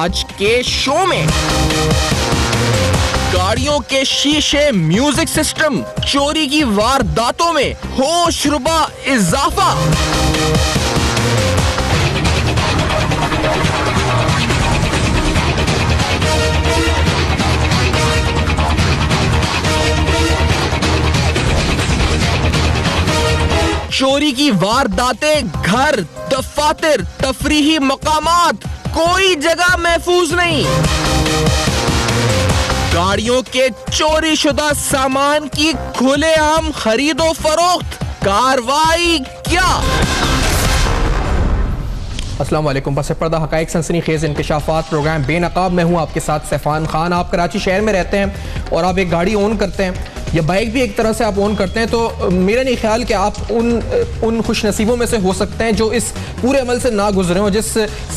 आज के शो में गाड़ियों के शीशे, म्यूजिक सिस्टम, चोरी की वारदातों में होशरुबा इजाफा। चोरी की वारदातें घर, दफातर, तफरीही मकामात, कोई जगह महफूज नहीं। गाड़ियों के चोरी शुदा सामान की खुलेआम खरीदो फरोख्त, कार्रवाई क्या? अस्सलाम वालेकुम। पस पर्दा हकाइक सनसनीखेज इंकशाफात प्रोग्राम बेनकाब में हूँ आपके साथ सैफान खान। आप कराची शहर में रहते हैं और आप एक गाड़ी ओन करते हैं या बाइक भी एक तरह से आप ओन करते हैं, तो मेरा नहीं ख्याल कि आप उन खुशनसीबों में से हो सकते हैं जो इस पूरे अमल से ना गुजरे हो जिस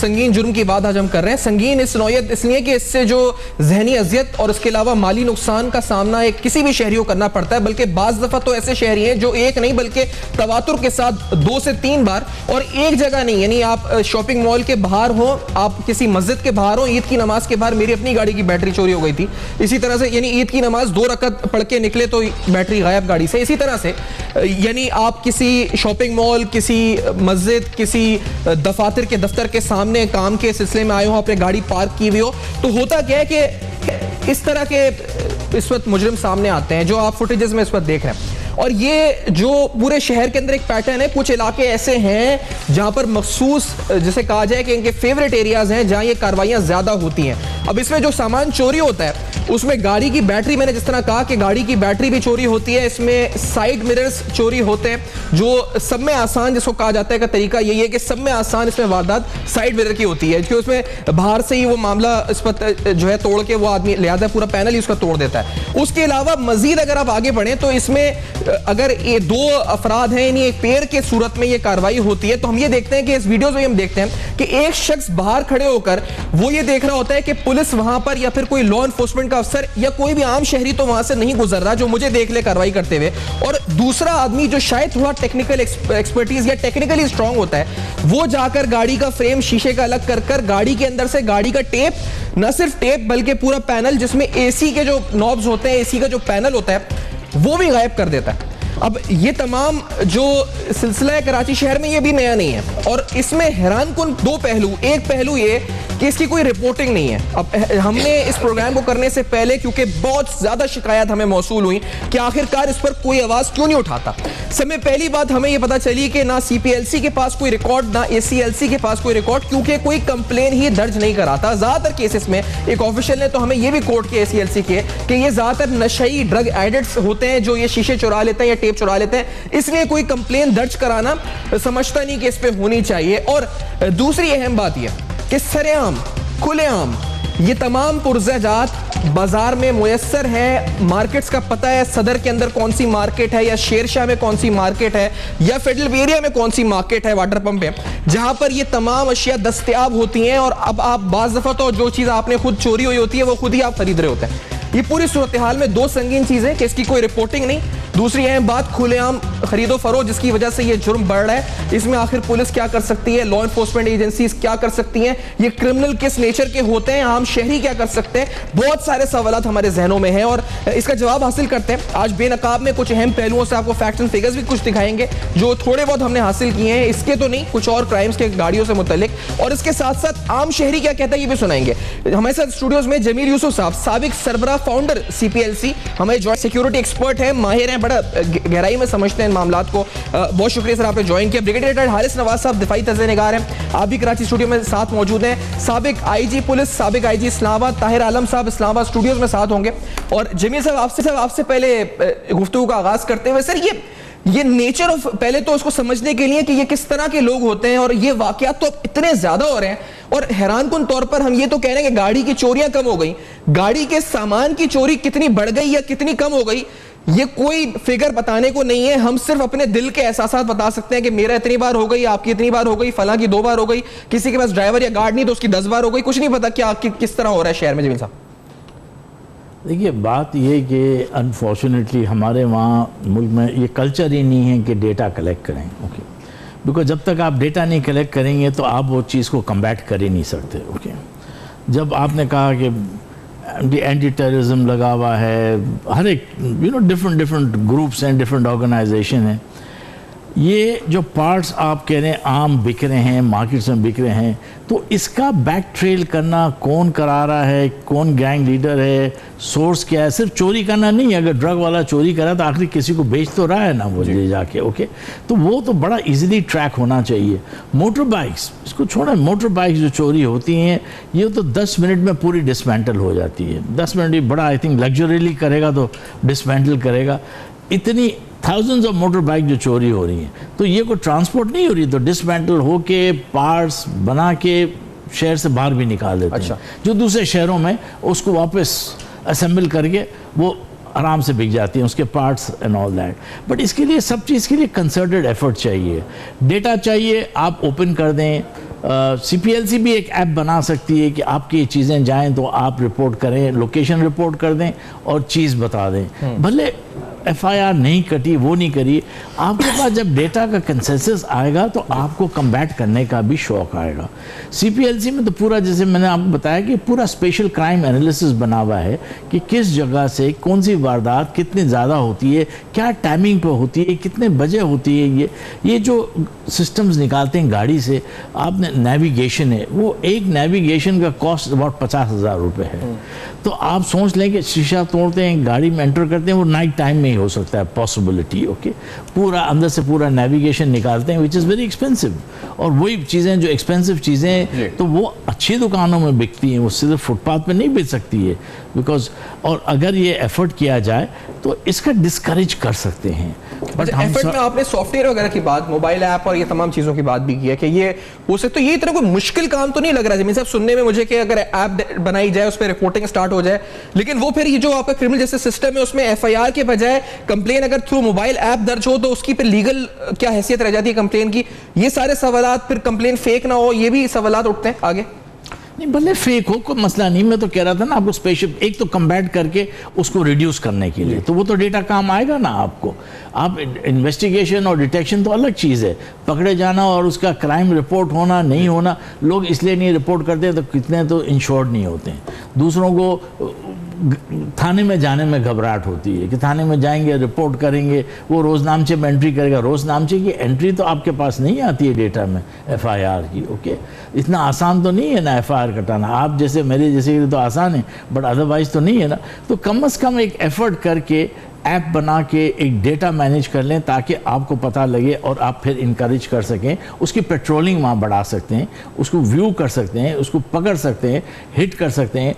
संगीन जुर्म की बात आज हम कर रहे हैं। संगीन इस नौयत इसलिए कि इससे जो जहनी अजियत और उसके अलावा माली नुकसान का सामना एक किसी भी शहरी को करना पड़ता है, बल्कि बाज़ दफ़ा तो ऐसे शहरी हैं जो एक नहीं बल्कि तवातुर के साथ 2 से 3 बार और एक जगह नहीं, यानी आप शॉपिंग मॉल के बाहर हो, आप किसी मस्जिद के बाहर हो, ईद की नमाज के बाहर मेरी अपनी गाड़ी की बैटरी चोरी हो गई थी। इसी तरह से यानी ईद की नमाज 2 रकअत पढ़ के निकले तो बैटरी गायब गाड़ी से। इसी तरह से यानी आप किसी शॉपिंग मॉल, किसी मस्जिद, किसी दफातर के दफ्तर के सामने काम के सिलसिले में आए हो, आपने गाड़ी पार्क की हुई हो, तो होता क्या है कि इस तरह के इस वक्त मुजरिम सामने आते हैं जो आप फुटेजेस में इस वक्त देख रहे हैं। और ये जो पूरे शहर के अंदर एक पैटर्न है, कुछ इलाके ऐसे हैं जहां पर मखसूस जिसे कहा जाए कि इनके फेवरेट एरियाज हैं जहां ये कार्रवाइयां ज्यादा होती हैं। अब इसमें जो सामान चोरी होता है उसमें गाड़ी की बैटरी, मैंने जिस तरह कहा कि गाड़ी की बैटरी भी चोरी होती है, इसमें साइड मिरर्स चोरी होते हैं, जो सब में आसान जिसको कहा जाता है का तरीका यही है कि सब में आसान इसमें वारदात साइड मिरर की होती है, क्योंकि उसमें बाहर से ही वो मामला इस पर जो है तोड़ के वो आदमी ले आता है, पूरा पैनल ही उसका तोड़ देता है। उसके अलावा मजीद अगर आप आगे बढ़े तो इसमें अगर ये 2 अफराद हैं, यानी एक पेयर के सूरत में ये कार्रवाई होती है, तो हम ये देखते हैं कि इस वीडियो में हम देखते हैं कि एक शख्स बाहर खड़े होकर वो ये देख रहा होता है कि पुलिस वहां पर या फिर कोई लॉ एनफोर्समेंट का अफसर या कोई भी आम शहरी तो वहां से नहीं गुजर रहा जो मुझे देख ले कार्रवाई करते हुए, और दूसरा आदमी जो शायद थोड़ा टेक्निकल एक्सपर्टीज या टेक्निकली स्ट्रांग होता है वो जाकर गाड़ी का फ्रेम शीशे का अलग कर गाड़ी के अंदर से गाड़ी का टेप, न सिर्फ टेप बल्कि पूरा पैनल जिसमें एसी के जो नॉब्स होते हैं, एसी का जो पैनल होता है वो भी गायब कर देता है। अब ये तमाम जो सिलसिला है कराची शहर में ये भी नया नहीं है, और इसमें हैरानकुन 2 पहलू। एक पहलू ये कि इसकी कोई रिपोर्टिंग नहीं है। अब हमने इस प्रोग्राम को करने से पहले, क्योंकि बहुत ज्यादा शिकायत हमें मौसूल हुई कि आखिरकार इस पर कोई आवाज क्यों नहीं उठाता, समय पहली बात हमें ये पता चली कि ना CPLC के पास कोई रिकॉर्ड, ना ACLC के पास कोई रिकॉर्ड, क्योंकि कोई कंप्लेन ही दर्ज नहीं कराता। ज्यादातर केसेस में एक ऑफिशियल ने तो हमें ये भी कोर्ट के ACLC के कि ये ज्यादातर नशई ड्रग एडिक्ट्स होते हैं जो ये शीशे चुरा लेते हैं या टेप चुरा लेते हैं, इसलिए कोई कंप्लेन दर्ज कराना समझता नहीं कि इस पे होनी चाहिए। और दूसरी अहम बात यह कि सरेआम खुलेआम ये तमाम पुरज़ात बाजार में मुयस्सर हैं, मार्केट्स का पता है, सदर के अंदर कौन सी मार्केट है या शेरशाह में कौन सी मार्केट है या फेडरल एरिया में कौन सी मार्केट है, वाटर पंप है, जहां पर ये तमाम अशिया दस्तयाब होती हैं। और अब आप बाज़ दफ़ा तो जो चीज़ आपने खुद चोरी हुई होती है वो खुद ही आप खरीद रहे होते हैं। ये पूरी सूरत हाल में 2 संगीन चीजें कि इसकी कोई रिपोर्टिंग नहीं, दूसरी अहम बात खुलेआम खरीदो फरोख्त जिसकी वजह से ये जुर्म बढ़ रहा है। इसमें आखिर पुलिस क्या कर सकती है, लॉ एनफोर्समेंट एजेंसीज क्या कर सकती हैं, ये क्रिमिनल किस नेचर के होते हैं, आम शहरी क्या कर सकते हैं, बहुत सारे सवालात हमारे जहनों में हैं और इसका जवाब हासिल करते हैं। आज बेनकाब में कुछ अहम पहलुओं से आपको फैक्ट्स एंड फिगर्स भी कुछ दिखाएंगे जो थोड़े बहुत हमने हासिल किए हैं, इसके तो नहीं, कुछ और क्राइम्स के गाड़ियों से मुतल्लिक, और इसके साथ साथ आम शहरी क्या कहता है ये भी सुनाएंगे। हमारे साथ स्टूडियोज में जमील यूसुफ साहब, साबिक सरबराह फाउंडर CPLC, हमारे जॉइंट सिक्योरिटी एक्सपर्ट हैं, माहिर हैं, बड़ा गहराई में समझते हैं इन मामलात को। बहुत शुक्रिया सर आपने ज्वाइन किया। ब्रिगेडियर हारिस नवाज साहब दिफाई तज़्ज़िया-निगार हैं, आप भी कराची स्टूडियो में साथ मौजूद हैं। साबिक IG पुलिस, साबिक IG इस्लामाबाद ताहिर आलम साहब इस्लामाबाद स्टूडियोज में साथ होंगे। और जमील साहब आपसे पहले गुफ्तगू का आगाज करते हुए सर ये नेचर ऑफ, पहले तो उसको समझने के लिए कि ये किस तरह के लोग होते हैं और ये वाकयात तो इतने ज्यादा हो रहे हैं, और हैरानकुन तौर पर हम ये तो कह रहे हैं कि गाड़ी की चोरियां कम हो गई, गाड़ी के सामान की चोरी कितनी बढ़ गई या कितनी कम हो गई ये कोई फिगर बताने को नहीं है। हम सिर्फ अपने दिल के एहसासात बता सकते हैं कि मेरा इतनी बार हो गई, आपकी इतनी बार हो गई, फलां की 2 बार हो गई, किसी के पास ड्राइवर या गार्ड नहीं तो उसकी 10 बार हो गई। कुछ नहीं पता क्या किस तरह हो रहा है शहर में। जमील साहब देखिए, बात ये कि अनफॉर्चुनेटली हमारे वहाँ मुल्क में ये कल्चर ही नहीं है कि डेटा कलेक्ट करें। ओके, बिकॉज जब तक आप डेटा नहीं कलेक्ट करेंगे तो आप वो चीज़ को कम्बैट कर ही नहीं सकते। ओके, जब आपने कहा कि एंटी टेररिज्म लगा हुआ है, हर एक डिफरेंट ग्रुप्स हैं, डिफरेंट ऑर्गेनाइजेशन हैं, ये जो पार्ट्स आप कह रहे हैं आम बिक रहे हैं, मार्केट्स में बिक रहे हैं, तो इसका बैक ट्रेल करना, कौन करा रहा है, कौन गैंग लीडर है, सोर्स क्या है, सिर्फ चोरी करना नहीं। अगर ड्रग वाला चोरी करा तो आखिर किसी को बेच तो रहा है ना वो ले जाके, ओके, तो वो तो बड़ा इजीली ट्रैक होना चाहिए। मोटर बाइक्स, इसको छोड़ा, मोटर बाइक्स जो चोरी होती हैं ये तो 10 मिनट में पूरी डिसमेंटल हो जाती है। 10 मिनट भी बड़ा, आई थिंक लग्जरीली करेगा तो डिसमेंटल करेगा। इतनी थाउजेंड्स ऑफ मोटर बाइक जो चोरी हो रही हैं, तो ये कोई ट्रांसपोर्ट नहीं हो रही, तो डिसमेंटल होके पार्ट्स बना के शहर से बाहर भी निकाल देते हैं, जो दूसरे शहरों में उसको वापस असेंबल करके वो आराम से बिक जाती हैं, उसके parts and all that. But इसके लिए, सब चीज़ के लिए कंसर्टेड एफर्ट चाहिए, डेटा चाहिए, आप ओपन कर दें। CPLC भी एक ऐप बना सकती है कि आपकी चीज़ें जाएं तो आप रिपोर्ट करें, लोकेशन रिपोर्ट कर दें और चीज़ बता दें। भले FIR नहीं कटी, वो नहीं करी, आपके पास जब डेटा का कंसेंसस आएगा तो आपको कम्बैट करने का भी शौक आएगा। CPLC में तो पूरा, जैसे मैंने आपको बताया कि पूरा स्पेशल क्राइम एनालिसिस बना हुआ है कि किस जगह से कौन सी वारदात कितनी ज़्यादा होती है, क्या टाइमिंग पर होती है, कितने बजे होती है। ये जो सिस्टम्स निकालते हैं गाड़ी से, आपने नेविगेशन है, वो एक नेविगेशन का कॉस्ट अबाउट 50,000 रुपये है। तो आप सोच लें कि शीशा तोड़ते हैं, गाड़ी में एंटर करते हैं, वो नाइट टाइम में हो सकता है पॉसिबिलिटी, ओके, पूरा अंदर से पूरा नेविगेशन निकालते हैं, विच इज़ वेरी एक्सपेंसिव। और वही चीज़ें जो एक्सपेंसिव चीज़ें तो वो अच्छी दुकानों में बिकती हैं, वो सिर्फ फुटपाथ पे नहीं बिक सकती है, बिकॉज, और अगर ये एफर्ट किया जाए तो इसका डिस्करेज कर सकते हैं। बट एफर्ट में आपने सॉफ्टवेयर वगैरह की बात, मोबाइल ऐप और ये तमाम चीज़ों की बात भी की है कि ये हो सकता है, ये इतना कोई मुश्किल काम तो नहीं लग रहा है जमीन साहब सुनने में मुझे कि अगर ऐप बनाई जाए, उस पर रिपोर्टिंग स्टार्ट हो जाए, लेकिन वो फिर ये जो आपका क्रिमिनल जस्टिस सिस्टम है उसमें FIR के बजाय कंप्लेन अगर थ्रू मोबाइल ऐप दर्ज हो तो उसकी फिर लीगल क्या हैसियत रह जाती है कंप्लेन की। ये सारे सवालात, फिर कंप्लेन फेक ना हो, ये भी सवालात उठते हैं आगे। नहीं, भले फेक हो, कोई मसला नहीं। मैं तो कह रहा था ना आपको स्पेशल एक तो कम्बैट करके उसको रिड्यूस करने के लिए, तो वो तो डेटा काम आएगा ना आपको। आप इन्वेस्टिगेशन और डिटेक्शन तो अलग चीज़ है, पकड़े जाना और उसका क्राइम रिपोर्ट होना नहीं होना, लोग इसलिए नहीं रिपोर्ट करते तो कितने तो इंश्योर्ड नहीं होते हैं। दूसरों को थाने में जाने में घबराहट होती है कि थाने में जाएंगे, रिपोर्ट करेंगे, वो रोज़नामचे में एंट्री करेगा। रोज़नामचे की एंट्री तो आपके पास नहीं आती है डेटा में FIR की, ओके, इतना आसान तो नहीं है ना FIR कटाना। आप जैसे मेरे जैसे तो आसान है, बट अदरवाइज तो नहीं है ना। तो कम से कम एक एफर्ट करके ऐप बना के एक डेटा मैनेज कर लें ताकि आपको पता लगे और आप फिर इनकरेज कर सकें, उसकी पेट्रोलिंग वहाँ बढ़ा सकते हैं, उसको व्यू कर सकते हैं, उसको पकड़ सकते हैं, हिट कर सकते हैं।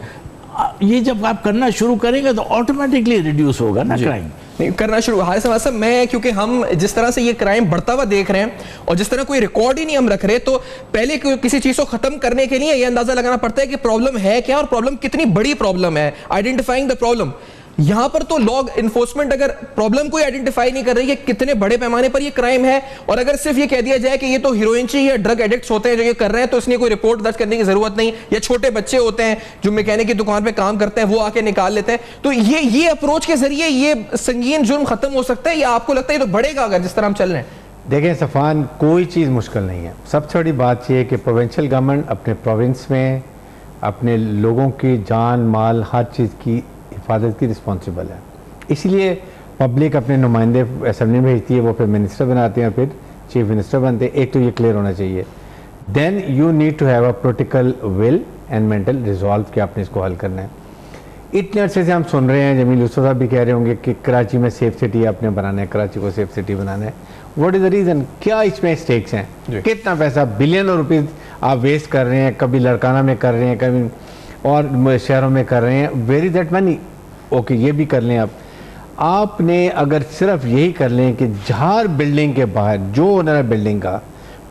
ये जब आप करना शुरू करेंगे तो ऑटोमेटिकली रिड्यूस होगा ना क्राइम। नहीं करना शुरू, हाय सब मैं, क्योंकि हम जिस तरह से ये क्राइम बढ़ता हुआ देख रहे हैं और जिस तरह कोई रिकॉर्ड ही नहीं हम रख रहे, तो पहले किसी चीज को खत्म करने के लिए ये अंदाजा लगाना पड़ता है कि प्रॉब्लम है क्या और प्रॉब्लम कितनी बड़ी प्रॉब्लम है, आइडेंटिफाइंग द प्रॉब्लम। यहां पर तो लॉ इन्फोर्समेंट अगर प्रॉब्लम को आइडेंटिफाई नहीं कर रही है कितने बड़े पैमाने पर ये क्राइम है, और अगर सिर्फ ये कह दिया जाए कि ये तो हीरोइनची या ड्रग एडिक्ट्स होते हैं जो ये कर रहे हैं तो इसलिए कोई रिपोर्ट दर्ज करने की जरूरत नहीं, या छोटे बच्चे होते हैं जो मैकेनिक की दुकान पे काम करते हैं वो आके निकाल लेते हैं, तो ये अप्रोच के जरिए ये संगीन जुर्म खत्म हो सकता है, या आपको लगता है ये तो बढ़ेगा अगर जिस तरह हम चल रहे हैं? देखें सफ़ान, कोई चीज़ मुश्किल नहीं है। सबसे बड़ी बात यह है कि प्रोविंशियल गवर्नमेंट अपने प्रोविंस में अपने लोगों की जान माल हर चीज़ की हिफाजत की रिस्पॉन्सिबल है, इसलिए पब्लिक अपने नुमाइंदे असेंबली में भेजती है, वो फिर मिनिस्टर बनाते हैं और फिर चीफ मिनिस्टर बनते हैं। एक तो ये क्लियर होना चाहिए। Then you need to have a political will and mental resolve कि आपने इसको हल करना है। इतने अरसे से हम सुन रहे हैं, जमील यूसुफ साहब भी कह रहे होंगे कि कराची में सेफ सिटी आपने बनाना है, कराची को सेफ सिटी बनाना है। What is the reason? क्या इसमें स्टेक्स हैं? कितना पैसा, बिलियन रुपीज़ आप वेस्ट कर रहे हैं, कभी लड़काना में कर रहे हैं, कभी और शहरों में कर रहे हैं। Where is that money? Okay, ये भी कर लें आपने अगर सिर्फ यही कर लें कि जहार बिल्डिंग के बाहर जो ओनर है बिल्डिंग का,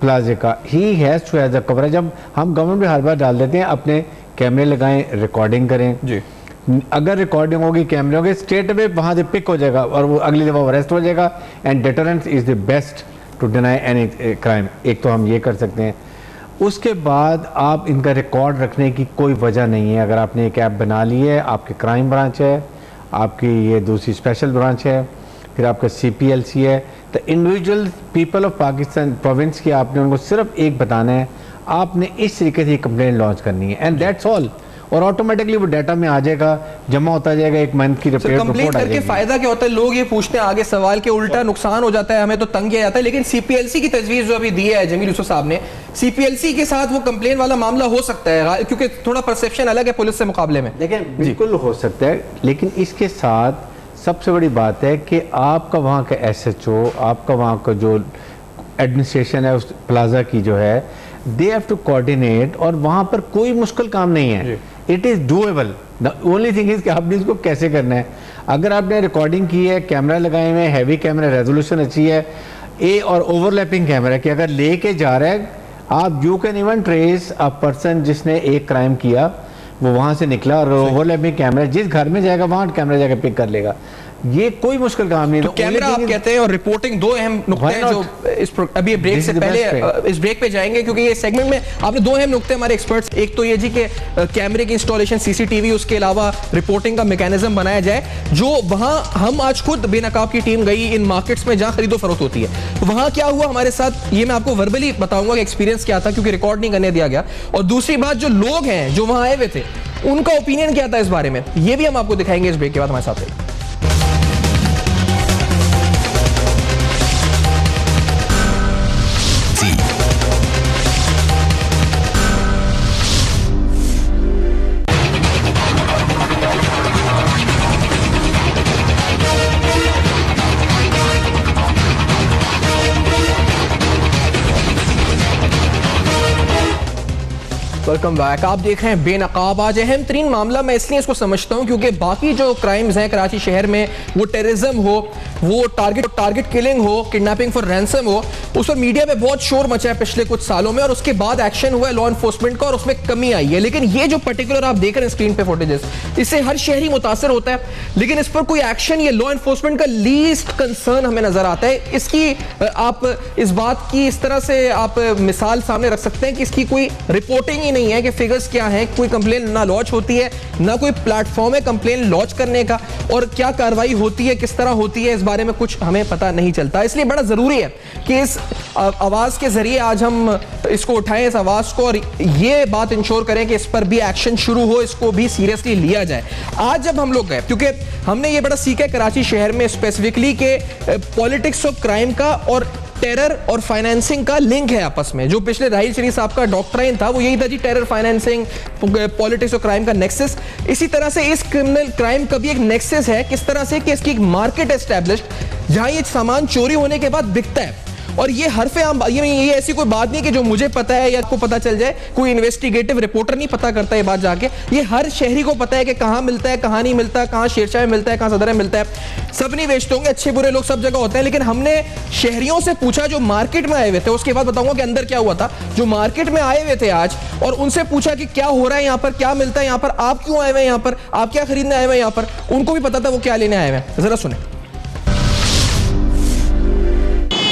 प्लाजे का, ही has to has a coverage. जब हम गवर्नमेंट में हर बार डाल देते हैं अपने कैमरे लगाएं, रिकॉर्डिंग करें जी। अगर रिकॉर्डिंग होगी, कैमरे होंगे, स्ट्रेट अवे वहाँ से पिक हो जाएगा और वो अगली दफ़ा अरेस्ट हो जाएगा। And deterrence is the best to deny any crime. एक तो हम ये कर सकते हैं। उसके बाद आप इनका रिकॉर्ड रखने की कोई वजह नहीं है। अगर आपने एक ऐप बना ली है, आपकी क्राइम ब्रांच है, आपकी ये दूसरी स्पेशल ब्रांच है, फिर आपका CPLC है, तो individual people of Pakistan province की आपने उनको सिर्फ एक बताना है, आपने इस तरीके से कंप्लेंट लॉन्च करनी है, एंड दैट्स ऑल। और ऑटोमेटिकली वो डाटा में आ जाएगा, जमा होता जाएगा, एक मंथ की कंप्लेंट रिपोर्ट आ करके जाएगी। फायदा क्या होता है? लोग ये पूछते हैं आगे सवाल के उल्टा नुकसान हो जाता है, हमें तो तंग किया जाता है। लेकिन सीपीएलसी की तजवीज जो अभी दी है जमील यूसुफ साहब ने, सीपीएलसी के साथ वो कंप्लेन वाला मामला हो सकता है, क्योंकि थोड़ा परसेप्शन अलग है पुलिस से मुकाबले में। देखिए बिल्कुल हो सकता है, लेकिन इसके साथ सबसे बड़ी बात है कि आपका वहाँ का एसएचओ, आपका वहाँ का जो एडमिनिस्ट्रेशन है उस प्लाजा की जो है, दे हैव टू कोऑर्डिनेट, और वहाँ पर कोई मुश्किल काम नहीं है, it is doable. The only thing is कि आपने इसको कैसे करना है। अगर आपने रिकॉर्डिंग की है, कैमरा लगाए हुए हैं, हैवी कैमरा, रेजोल्यूशन अच्छी है, और ओवरलैपिंग कैमरा कि अगर लेके जा रहा है आप, you can even trace a person जिसने एक क्राइम किया, वो वहाँ से निकला, और ओवरलैपिंग कैमरा जिस घर में जाएगा वहाँ कैमरा जाकर पिक कर लेगा। ये कोई मुश्किल काम नहीं। तो कैमरा आप कहते हैं और रिपोर्टिंग, दो अहम नुक्ते हैं जो अभी ब्रेक से पहले इस ब्रेक पे जाएंगे, क्योंकि ये सेगमेंट में आपने दो अहम नुक्ते हमारे एक्सपर्ट्स, एक तो ये जी के कैमरे की इंस्टॉलेशन, सीसीटीवी, उसके अलावा रिपोर्टिंग का मैकेनिज्म बनाया जाए, जो वहां हम आज खुद बेनकाब की टीम गई इन मार्केट्स में जहां खरीदो फरोख्त होती है, तो वहां क्या हुआ हमारे साथ, ये मैं आपको वर्बली बताऊंगा कि एक्सपीरियंस क्या था, क्योंकि रिकॉर्ड नहीं करने दिया गया। और दूसरी बात, जो लोग हैं जो वहां आए हुए थे, उनका ओपिनियन क्या था इस बारे में, ये भी हम आपको दिखाएंगे इस ब्रेक के बाद। हमारे साथ रहिए। Welcome back. आप देख रहे हैं बेनकाब। आज अहम तरीन मामला मैं इसलिए इसको समझता हूं क्योंकि बाकी जो क्राइम्स हैं कराची शहर में, वो टेररिज्म हो, वो टारगेट किलिंग हो, किडनैपिंग फॉर रैंसम हो, उस पर मीडिया में बहुत शोर मचा है पिछले कुछ सालों में, और उसके बाद एक्शन हुआ है लॉ एनफोर्समेंट का और उसमें कमी आई है। लेकिन ये जो पर्टिकुलर आप देख रहे हैं स्क्रीन पे फुटेजेस, इससे हर शहरी मुतासर होता है, लेकिन इस पर कोई एक्शन, ये लॉ एनफोर्समेंट का लीस्ट कंसर्न हमें नजर आता है। इसकी आप इस बात की इस तरह से आप मिसाल सामने रख सकते हैं कि इसकी कोई रिपोर्टिंग ही नहीं है कि फिगर्स क्या हैं, कोई कंप्लेन ना लॉन्च होती है, ना कोई प्लेटफॉर्म है कंप्लेन लॉन्च करने का, और क्या कार्रवाई होती है, किस तरह होती है, इस बारे में कुछ हमें पता नहीं चलता। इसलिए बड़ा जरूरी है कि इस आवाज के जरिए आज हम इसको उठाएं, इस आवाज को, और ये बात इंश्योर करें कि इस पर भी एक्शन शुरू हो, इसको भी सीरियसली लिया जाए। आज जब हम लोग गए, क्योंकि हमने ये बड़ा सीखा है कराची शहर में स्पेसिफिकली के पॉलिटिक्स ऑफ क्राइम का और टेरर और फाइनेंसिंग का लिंक है आपस में। जो पिछले राहिल शरीफ साहब का डॉक्ट्राइन था वो यही था जी, टेरर, फाइनेंसिंग, पॉलिटिक्स और क्राइम का नेक्सस। इसी तरह से इस क्रिमिनल क्राइम का भी एक नेक्सस है, किस तरह से कि इसकी एक मार्केट एस्टैब्लिश्ड जहां ये सामान चोरी होने के बाद बिकता है। और ये हरफे आम, ये ऐसी कोई बात नहीं कि जो मुझे पता है या आपको पता चल जाए, कोई इन्वेस्टिगेटिव रिपोर्टर नहीं पता करता ये बात जाके, ये हर शहरी को पता है कि कहाँ मिलता है, कहाँ नहीं मिलता, कहाँ शेरशाह में मिलता है, कहाँ सदर में मिलता है। सब नहीं बेचते होंगे, अच्छे बुरे लोग सब जगह होते हैं, लेकिन हमने शहरियों से पूछा जो मार्केट में आए हुए थे, उसके बाद बताऊंगा कि अंदर क्या हुआ था, जो मार्केट में आए हुए थे आज, और उनसे पूछा कि क्या हो रहा है यहाँ पर, क्या मिलता है यहाँ पर, आप क्यों आए हुए हैं यहाँ पर, आप क्या खरीदने आए हुए हैं यहाँ पर, उनको भी पता था वो क्या लेने आए हुए हैं। जरा सुने।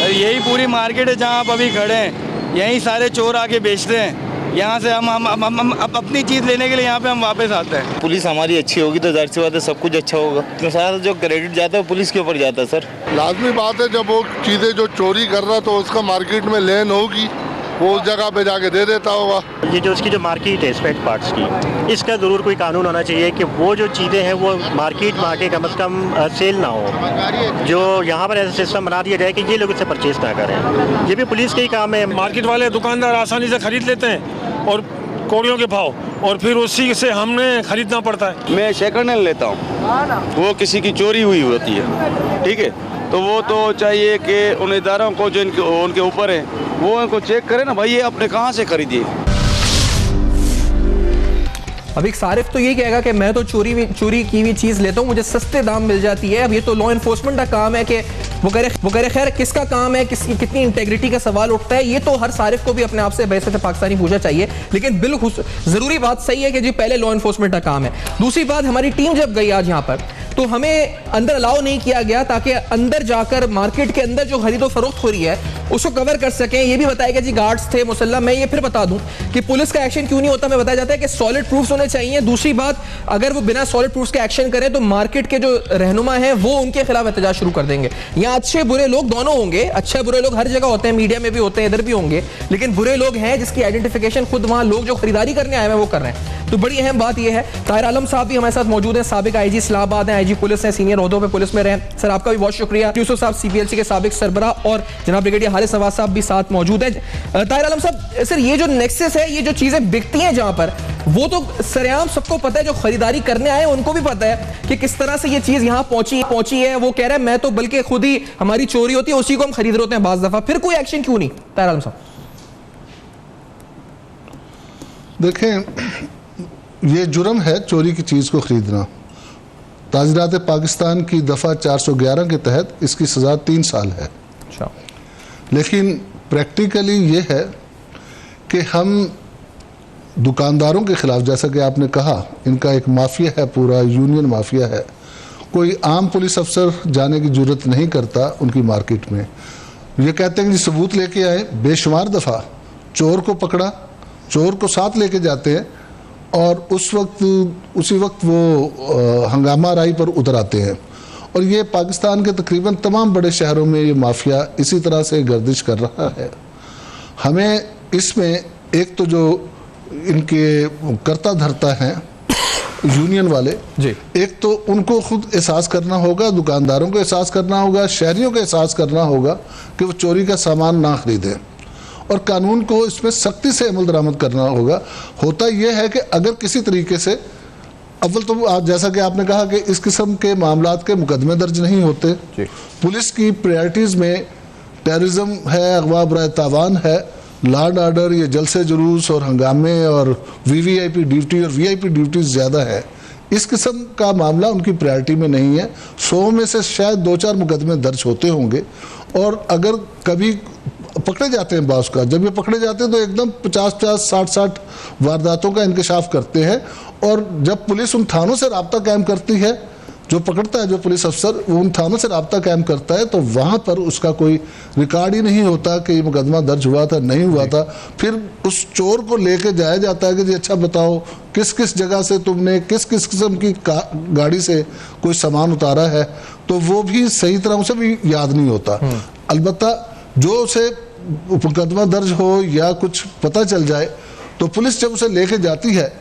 यही पूरी मार्केट है जहाँ आप अभी खड़े हैं, यहीं सारे चोर आके बेचते हैं। यहाँ से हम अपनी चीज़ लेने के लिए यहाँ पे हम वापस आते हैं। पुलिस हमारी अच्छी होगी तो जाहिर सी बात है सब कुछ अच्छा होगा। तो सारा जो क्रेडिट जाता है पुलिस के ऊपर जाता है सर। लाजमी बात है, जब वो चीज़ें जो चोरी कर रहा तो उसका मार्केट में लेन होगी, वो उस जगह पे जाके दे देता होगा। ये जो उसकी जो मार्केट है स्पेयर पार्ट्स की, इसका ज़रूर कोई कानून होना चाहिए कि वो जो चीज़ें हैं वो मार्केट में आके कम से कम सेल ना हो। जो यहाँ पर ऐसा सिस्टम बना दिया जाए कि ये लोग इससे परचेज ना करें। ये भी पुलिस का ही काम है। मार्केट वाले दुकानदार आसानी से खरीद लेते हैं और कौड़ियों के भाव, और फिर उसी से हमने खरीदना पड़ता है। मैं सेकंड हैंड लेता हूँ, वो किसी की चोरी हुई होती है, ठीक है, तो वो तो चाहिए कि उन इदारों को जो उनके ऊपर है वो उनको चेक करें ना भाई, ये आपने कहाँ से खरीदी। अब एक सारिफ तो ये कहेगा कि मैं तो चोरी की हुई चीज लेता हूँ, मुझे सस्ते दाम मिल जाती है। अब ये तो लॉ एनफोर्समेंट का काम है कि वो करे खैर किसका काम है, किसकी कितनी इंटेग्रिटी का सवाल उठता है, ये तो हर सारिफ को भी अपने आप से बैसियत पाकिस्तानी पूछना चाहिए। लेकिन बिल्कुल जरूरी बात सही है कि जी पहले लॉ एनफोर्समेंट का काम है। दूसरी बात, हमारी टीम जब गई आज यहाँ पर तो हमें अंदर अलाउ नहीं किया गया ताकि अंदर जाकर मार्केट के अंदर जो खरीदो फरोख्त हो रही है उसको कवर कर सकें। ये भी बताया गया जी गार्ड्स थे मुसल्लह। मैं ये फिर बता दूं कि पुलिस का एक्शन क्यों नहीं होता, मैं बताया जाता है कि सॉलिड प्रूफ्स होने चाहिए। दूसरी बात, अगर वो बिना सॉलिड प्रूफ्स के एक्शन करें तो मार्केट के जो रहनुमा हैं वो उनके खिलाफ एहतजाज शुरू कर देंगे। यहाँ अच्छे बुरे लोग दोनों होंगे, अच्छे बुरे लोग हर जगह होते हैं, मीडिया में भी होते हैं, इधर भी होंगे, लेकिन बुरे लोग हैं जिसकी आइडेंटिफिकेशन खुद वहां लोग जो खरीदारी करने आए हैं वो कर रहे हैं। तो बड़ी अहम बात यह है, ताहिर आलम साहब भी हमारे साथ मौजूद हैं, साबिक आईजी इस्लामाबाद हैं, आईजी पुलिस हैं, सीनियर ओहदों पे पुलिस में रहे। सर आपका भी बहुत शुक्रिया। यूसुफ साहब सीपीएलसी के साबिक सरबरा और जनाब ब्रिगेडियर हारिस नवाज साहब भी साथ मौजूद हैं। ताहिर आलम साहब, सर ये जो नेक्सस है, ये जो चीजें बिकती हैं जहां पर, वो तो सरेआम सबको पता है, जो खरीदारी करने आए उनको भी पता है कि किस तरह से ये चीज यहाँ पहुंची है। वो कह रहे हैं मैं तो बल्कि खुद ही हमारी चोरी होती है उसी को हम खरीद रहे होते हैं बाज दफा, फिर कोई एक्शन क्यों नहीं? ताहिर आलम साहब देखें, ये जुर्म है चोरी की चीज़ को ख़रीदना। ताज़ीरात पाकिस्तान की दफ़ा 411 के तहत इसकी सज़ा 3 साल है। अच्छा। लेकिन प्रैक्टिकली ये है कि हम दुकानदारों के ख़िलाफ़, जैसा कि आपने कहा, इनका एक माफिया है, पूरा यूनियन माफिया है। कोई आम पुलिस अफसर जाने की ज़रूरत नहीं करता उनकी मार्केट में। ये कहते हैं कि सबूत लेके आए, बेशुमार दफ़ा चोर को पकड़ा, चोर को साथ लेके जाते हैं और उसी वक्त वो हंगामा राई पर उतर आते हैं। और ये पाकिस्तान के तकरीबन तमाम बड़े शहरों में ये माफिया इसी तरह से गर्दिश कर रहा है। हमें इसमें एक तो जो इनके करता धरता हैं यूनियन वाले जी, एक तो उनको खुद एहसास करना होगा, दुकानदारों को एहसास करना होगा, शहरियों को एहसास करना होगा कि वो चोरी का सामान ना खरीदें और कानून को इसमें सख्ती से अमल दरामद करना होगा। होता यह है कि अगर किसी तरीके से, अव्वल तो आप जैसा कि आपने कहा कि इस किस्म के मामलात के मुकदमे दर्ज नहीं होते। पुलिस की प्रायोरिटीज़ में टेररिज्म है, अगवा बराए तावान है, लॉ एंड ऑर्डर, ये जलसे जुलूस और हंगामे और वीवीआईपी ड्यूटी और वीआईपी ड्यूटीज़ ज़्यादा है। इस किस्म का मामला उनकी प्रायोरिटी में नहीं है। 100 में से शायद 2-4 मुकदमे दर्ज होते होंगे और अगर कभी पकड़े जाते हैं बास का, जब ये पकड़े जाते हैं तो एकदम 50-50, 60-60 वारदातों का इंकशाफ करते हैं। और जब पुलिस उन थानों से रब्ता कायम करती है, जो पकड़ता है जो पुलिस अफसर, वो उन थानों से रब्ता कायम करता है, तो वहाँ पर उसका कोई रिकॉर्ड ही नहीं होता कि ये मुकदमा दर्ज हुआ था नहीं हुआ था। फिर उस चोर को लेके जाया जाता है कि जी अच्छा बताओ किस किस जगह से तुमने किस किस किस्म की गाड़ी से कोई सामान उतारा है, तो वो भी सही तरह उसे भी याद नहीं होता। अलबत्ता जो उसे मुकदमा दर्ज हो या कुछ पता चल जाए तो पुलिस जब उसे लेके जाती है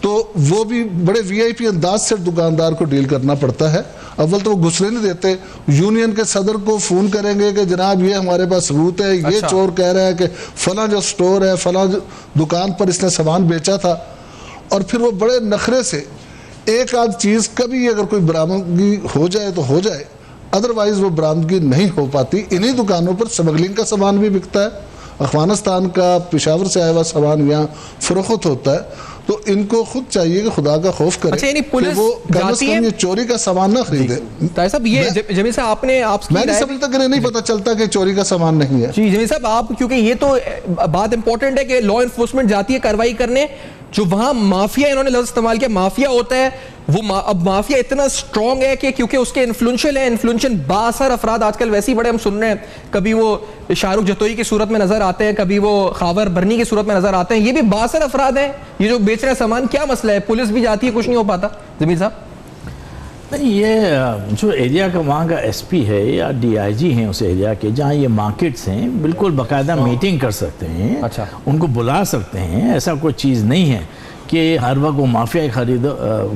तो वो भी बड़े वीआईपी अंदाज से दुकानदार को डील करना पड़ता है। अव्वल तो वो घुसने नहीं देते, यूनियन के सदर को फ़ोन करेंगे कि जनाब ये हमारे पास सबूत है, ये चोर कह रहा है कि फला जो स्टोर है, फला दुकान पर इसने सामान बेचा था। और फिर वो बड़े नखरे से एक आध चीज़ कभी अगर कोई बरामदगी हो जाए तो हो जाए, अदरवाइज वो बरामदगी नहीं हो पाती। इन्हीं दुकानों पर स्मगलिंग का सामान भी बिकता है, अफगानिस्तान का पेशावर से आया हुआ सामान यहाँ फरोख्त होता है। तो इनको खुद चाहिए कि खुदा का खौफ करें। अच्छा, पुलिस वो कम से कम ये चोरी का सामान ना खरीदे। साहब ये जमीन साहब आपने मैंने अभी तक नहीं पता चलता कि चोरी का सामान नहीं है। जी जमीन साहब आप, क्योंकि ये तो बात इंपॉर्टेंट है कि लॉ इन्फोर्समेंट जाती है कार्रवाई करने, जो वहां माफिया, इन्होंने लफ्ज इस्तेमाल किया माफिया होता है, वो अब माफिया इतना स्ट्रॉन्ग है कि क्योंकि उसके इन्फ्लुएंशियल है, इन्फ्लुएंशियल बासर अफराद आजकल वैसे ही बड़े हम सुन रहे हैं, कभी वो शाहरुख जतोई की सूरत में नजर आते हैं, कभी वो खावर बरनी की सूरत में नजर आते हैं, ये भी बासर अफराद हैं ये जो बेच रहे सामान। क्या मसला है? पुलिस भी जाती है, कुछ नहीं हो पाता। जमीर साहब नहीं, ये जो एरिया का वहाँ का एसपी है या डीआईजी हैं उस एरिया के जहाँ ये मार्केट्स हैं, बिल्कुल बाकायदा मीटिंग कर सकते हैं। अच्छा, उनको बुला सकते हैं। ऐसा कोई चीज़ नहीं है कि हर वक्त वो माफिया खरीद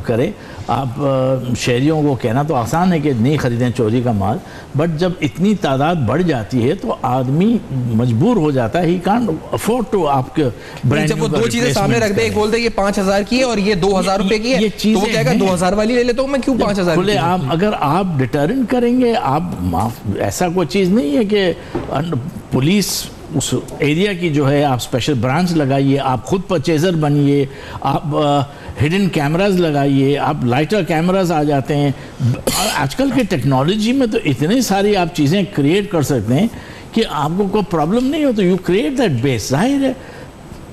करे। आप शहरियों को कहना तो आसान है कि नहीं खरीदें चोरी का माल, बट जब इतनी तादाद बढ़ जाती है तो आदमी मजबूर हो जाता है, ही कांट अफोर्ड टू आपके ब्रांड। जब वो दो चीजें सामने रख दे, एक बोल दे ये 5000 की है और ये 2000 रुपए की है, तो वो कहेगा 2000 वाली ले लेता हूँ मैं, क्यों 5000 खुले आप अगर आप डिटरेंट करेंगे, आप ऐसा कोई चीज़ नहीं है कि पुलिस उस एरिया की जो है आप स्पेशल ब्रांच लगाइए, आप खुद परचेजर बनिए, आप हिडन कैमराज लगाइए, आप लाइटर कैमराज आ जाते हैं। और आजकल के टेक्नोलॉजी में तो इतनी सारी आप चीज़ें क्रिएट कर सकते हैं कि आपको कोई प्रॉब्लम नहीं हो, तो यू क्रिएट दैट बेस। जाहिर है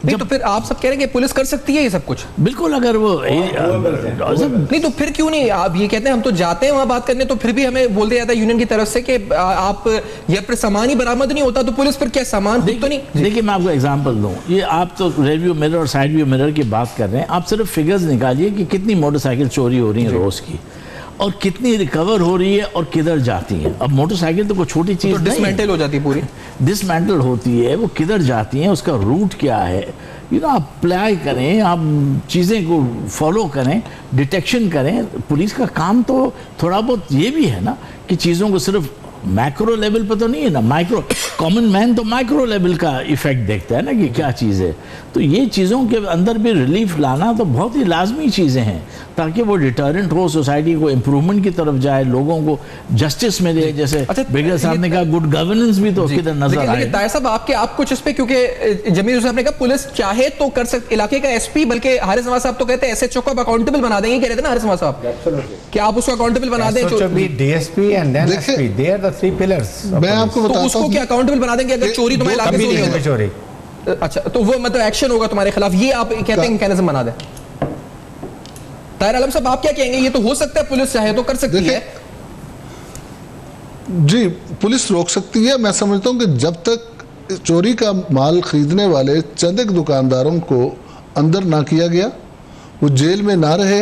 नहीं, तो फिर आप सब कह रहे हैं कि पुलिस कर सकती है ये सब कुछ। बिल्कुल, अगर वो नहीं तो फिर क्यों नहीं आप ये कहते हैं हम तो जाते हैं वहां बात करने, तो फिर भी हमें बोल दिया जाता है यूनियन की तरफ से कि आप ये फिर सामान ही बरामद नहीं होता, तो पुलिस फिर क्या सामान तो नहीं। देखिए मैं आपको एग्जांपल दूं, ये आप तो रेयर व्यू मिरर और साइड व्यू मिरर की बात कर रहे हैं, आप सिर्फ फिगर्स निकालिए कि कितनी मोटरसाइकिल चोरी हो रही है रोज की और कितनी रिकवर हो रही है और किधर जाती है। अब मोटरसाइकिल तो कोई छोटी चीज तो डिसमेंटल हो जाती है, पूरी डिसमेंटल होती है, वो किधर जाती है, उसका रूट क्या है, आप अप्लाई करें, आप चीज़ें को फॉलो करें, डिटेक्शन करें। पुलिस का काम तो थोड़ा बहुत ये भी है ना कि चीज़ों को सिर्फ मैक्रो लेवल पर तो नहीं है ना, माइक्रो कॉमन मैन तो माइक्रो लेवल का इफेक्ट देखता है ना कि क्या चीज़ है। तो ये चीज़ों के अंदर भी रिलीफ लाना तो बहुत ही लाजमी चीज़ें हैं ताकि वो डिटरेंट हो, सोसाइटी को इम्प्रूवमेंट की तरफ जाए, लोगों को जस्टिस मिले। जैसे बेगल साहब ने कहा गुड गवर्नेंस भी तो किधर नजर आए। ताहिर साहब आप कुछ इस पे, क्योंकि जमील साहब ने कहा पुलिस चाहे तो कर सकते, इलाके का एसपी बल्कि हारिस नवाज साहब तो कहते हैं एसएचओ को अकाउंटेबल बना देंगे, कह रहे थे ना हारिस नवाज साहब कि आप उसको अकाउंटेबल बना दें। DSP and then SP, they are the three pillars. मैं आपको बताता हूं, उसको क्या अकाउंटेबल बना देंगे अगर चोरी तुम्हारे इलाके से हुई है? चोरी, अच्छा, तो वो मतलब एक्शन होगा तुम्हारे खिलाफ, ये आप कहते हैं मैकेनिज्म बना दें। ताहिर आलम साहब आप क्या कहेंगे? ये तो हो सकता है, पुलिस चाहे तो कर सकती है। जी, पुलिस रोक सकती है। मैं समझता हूं कि जब तक चोरी का माल खरीदने वाले चंद एक दुकानदारों को अंदर ना किया गया, वो जेल में ना रहे,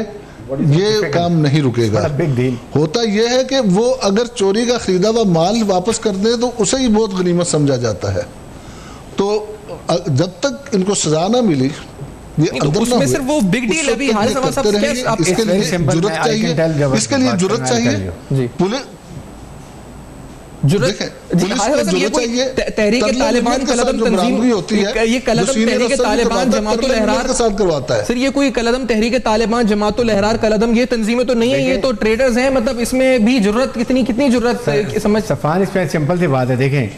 ये काम नहीं रुकेगा। बिग डील होता यह है कि वो अगर चोरी का खरीदा हुआ माल वापस कर दे तो उसे ही बहुत गनीमत समझा जाता है। तो जब तक इनको सजा ना मिली, ये तो अंदर उसमें सिर्फ वो बिग डील है। अभी हारिस नवाज साहब इसके लिए जुर्रत चाहिए, इसके लिए जुर्रत चाहिए। पुलिस तहरीक तालिबान कलदम तंजीम होती है, ये कलदम तहरीक तालिबान जमातुल अहरार के साथ करवाता है। सर ये कोई कलदम तहरीक तालिबान जमातुल अहरार कलदम ये तंजीमें तो नहीं है, ये तो ट्रेडर्स हैं। मतलब इसमें भी जुर्रत कितनी जुर्रत समझ सफान, इसमें सिंपल सी बात है। देखें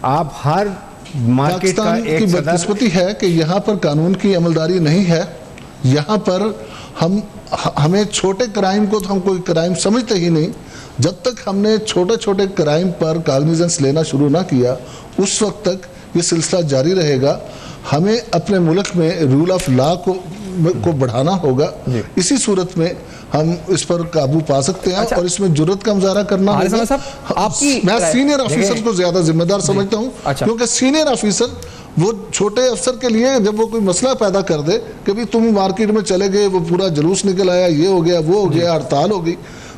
आप हर मार्केट का एक बदकिस्मती है कि यहाँ पर कानून की अमलदारी नहीं है। यहाँ पर हमें छोटे क्राइम को तो हम कोई क्राइम समझते ही नहीं। जब तक हमने छोटे छोटे क्राइम पर कॉग्निजेंस लेना शुरू ना किया, उस वक्त तक ये सिलसिला जारी रहेगा। हमें अपने मुल्क में रूल ऑफ लॉ को बढ़ाना होगा। इसी सूरत में हम इस पर काबू पा सकते हैं। और इसमें जुर्रत का मुजाहरा करना होगा। मैं सीनियर ऑफिसर को ज्यादा जिम्मेदार समझता हूँ, क्योंकि सीनियर ऑफिसर वो छोटे अफसर के लिए जब वो कोई मसला पैदा कर दे कि भाई तुम मार्केट में चले गए, वो पूरा जुलूस निकल आया, ये हो गया, वो हो गया, हड़ताल हो गई,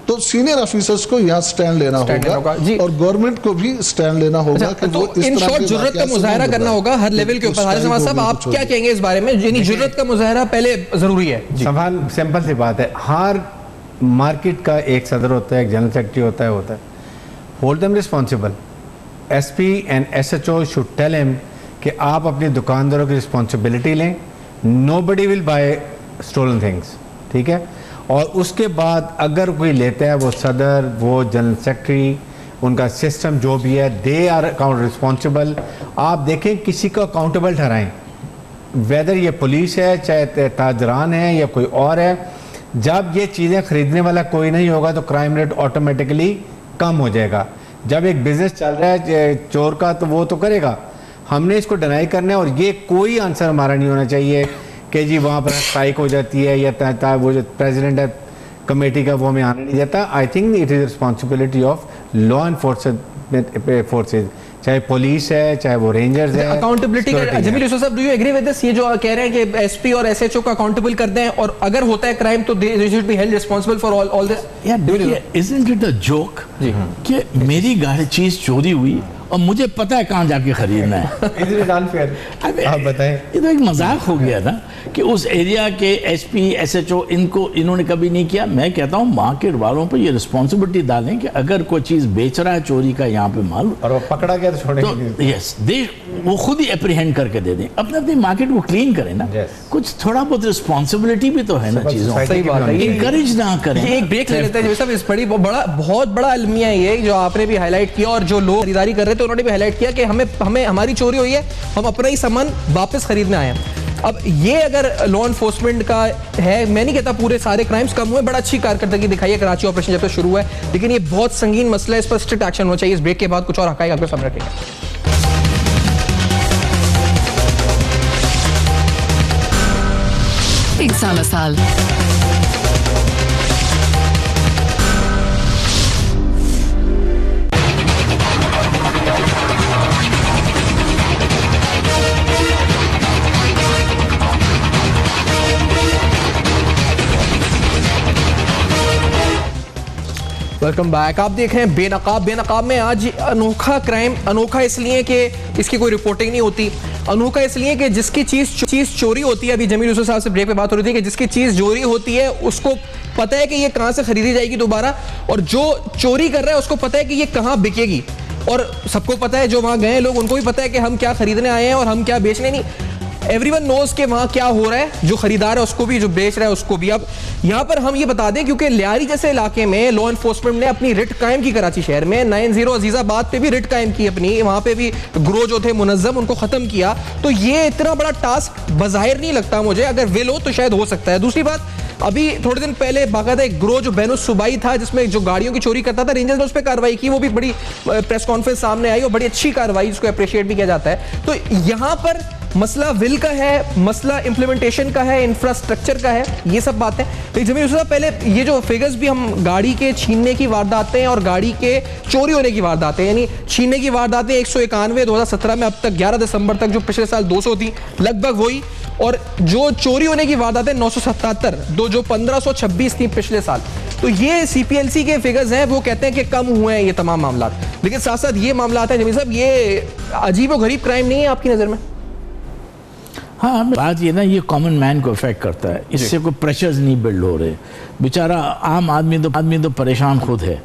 तो सीनियर ऑफिसर्स को यहाँ स्टैंड लेना होगा और गवर्नमेंट को भी स्टैंड लेना होगा कि वो इस इन शॉर्ट जुर्रत का मुजाहरा करना होगा हर लेवल के ऊपर। हारिस नवाज साहब आप क्या कहेंगे इस बारे में? यानी जुर्रत का मुजाहरा पहले जरूरी है। सवाल सिंपल सी बात है। हर मार्केट का एक सदर होता है, एक जनरल सेक्रेटरी होता है। Hold them responsible. SP and SHO should tell him कि आप अपनी दुकानदारों की रिस्पॉन्सिबिलिटी लें। Nobody will buy stolen things, ठीक है। और उसके बाद अगर कोई लेता है, वो सदर, वो जनरल सेक्रेटरी, उनका सिस्टम जो भी है, दे आर अकाउंट रिस्पॉन्सिबल। आप देखें किसी को अकाउंटेबल ठहराएं, वेदर ये पुलिस है, चाहे ताजरान है या कोई और है। जब ये चीज़ें खरीदने वाला कोई नहीं होगा तो क्राइम रेट ऑटोमेटिकली कम हो जाएगा। जब एक बिजनेस चल रहा है चोर का तो वो तो करेगा, हमने इसको डिनाई करना है। और ये कोई आंसर हमारा नहीं होना चाहिए कि जी वहाँ पर स्ट्राइक हो जाती है या वो जो प्रेसिडेंट है कमेटी का वो हमें आने नहीं देता। I think it is responsibility of law enforcement forces, चाहे पुलिस है, चाहे वो रेंजर्स है। अकाउंटेबिलिटी का जमील यूसुफ साहब, do you agree with this? ये जो कह रहे हैं कि एसपी और एसएचओ को अकाउंटेबल कर दें और अगर होता है क्राइम तो they should be held responsible for all this. Isn't it a joke कि मेरी गाड़ी चीज चोरी हुई और मुझे पता है कहाँ जाके खरीदना है। आप बताएं, ये तो एक मजाक हो गया ना कि उस एरिया के एसपी एसएचओ इन्होंने कभी नहीं किया। मैं कहता हूँ मार्केट वालों पर ये रिस्पॉन्सिबिलिटी डालें कि अगर कोई चीज बेच रहा है चोरी का यहाँ पे माल और वो पकड़ा गया तो छोड़ेंगे, यस वो खुद ही एप्रीहेंड करके दे दें, अपने अपनी मार्केट को क्लीन करें ना। कुछ थोड़ा बहुत रिस्पॉन्सिबिलिटी भी तो है ना चीजों। सही बात है, इनकरेज ना करें। एक ब्रेक ले लेते हैं सब। इस बहुत बड़ा अलमिया है ये जो आपने भी हाईलाइट किया और जो लोग खरीदारी कर रहे थे उन्होंने भी हाईलाइट किया कि हमें हमारी चोरी हुई है, हम अपना ही सामान वापस खरीदने आए हैं। अब ये अगर लॉ एनफोर्समेंट का है, मैं नहीं कहता पूरे सारे क्राइम्स कम हुए, बड़ा अच्छी कारकर्दगी दिखाई है कराची ऑपरेशन जब से शुरू हुआ है, लेकिन ये बहुत संगीन मसला है, इस पर स्ट्रिक्ट एक्शन होना चाहिए। इस ब्रेक के बाद कुछ और हकायक आपके सामने रखेंगे। एक साल वेलकम बैक। आप देख रहे हैं बेनकाब। बेनकाब में आज अनोखा क्राइम, अनोखा इसलिए कि इसकी कोई रिपोर्टिंग नहीं होती अनोखा इसलिए कि जिसकी चीज चोरी होती है, अभी जमील यूसुफ साहब से ब्रेक पे बात हो रही थी कि जिसकी चीज चोरी होती है उसको पता है कि ये कहां से खरीदी जाएगी दोबारा, और जो चोरी कर रहा है उसको पता है कि ये कहां बिकेगी, और सबको पता है जो वहां गए लोग उनको भी पता है कि हम क्या खरीदने आए हैं और हम क्या बेचने नहीं। एवरीवन नोज के वहां क्या हो रहा है, जो खरीदार है उसको भी, जो बेच रहा है उसको भी। अब यहां पर हम ये बता दें, क्योंकि लियारी जैसे इलाके में लॉ एनफोर्समेंट ने अपनी रिट कायम की कराची शहर में, 90 अजीजाबाद पे भी रिट कायम की अपनी, वहां पे भी ग्रो जो थे मुनज्जम उनको खत्म किया। तो ये इतना बड़ा टास्क बज़ाहिर नहीं लगता मुझे, अगर विल हो तो शायद हो सकता है। दूसरी बात, अभी थोड़े दिन पहले बाकायदा एक ग्रो जो बैनुस सूबाई था जिसमें जो गाड़ियों की चोरी करता था, रेंजर्स ने उस पर कार्रवाई की, वो भी बड़ी प्रेस कॉन्फ्रेंस सामने आई और बड़ी अच्छी कार्रवाई, जिसको अप्रिशिएट भी किया जाता है। तो यहां पर मसला विल का है, मसला इंप्लीमेंटेशन का है, इंफ्रास्ट्रक्चर का है, ये सब बातें। तो जमील साहब, पहले ये जो फिगर्स भी हम गाड़ी के छीनने की वारदातें और गाड़ी के चोरी होने की वारदातें, यानी छीनने की वारदातें 191 2017 में, अब तक 11 दिसंबर तक जो पिछले साल 200 थी लगभग वही, और जो चोरी होने की वारदातें 977, जो 1526 थी पिछले साल। तो ये CPLC के फिगर्स हैं, वो कहते हैं कि कम हुए हैं ये तमाम मामला। लेकिन साथ साथ ये मामला आता है जमील साहब, ये अजीब और गरीब क्राइम नहीं है आपकी नज़र में? हाँ, बात ये ना, ये कॉमन मैन को इफेक्ट करता है, इससे कोई प्रेशर्स नहीं बिल्ड हो रहे। बेचारा आम आदमी तो परेशान खुद है,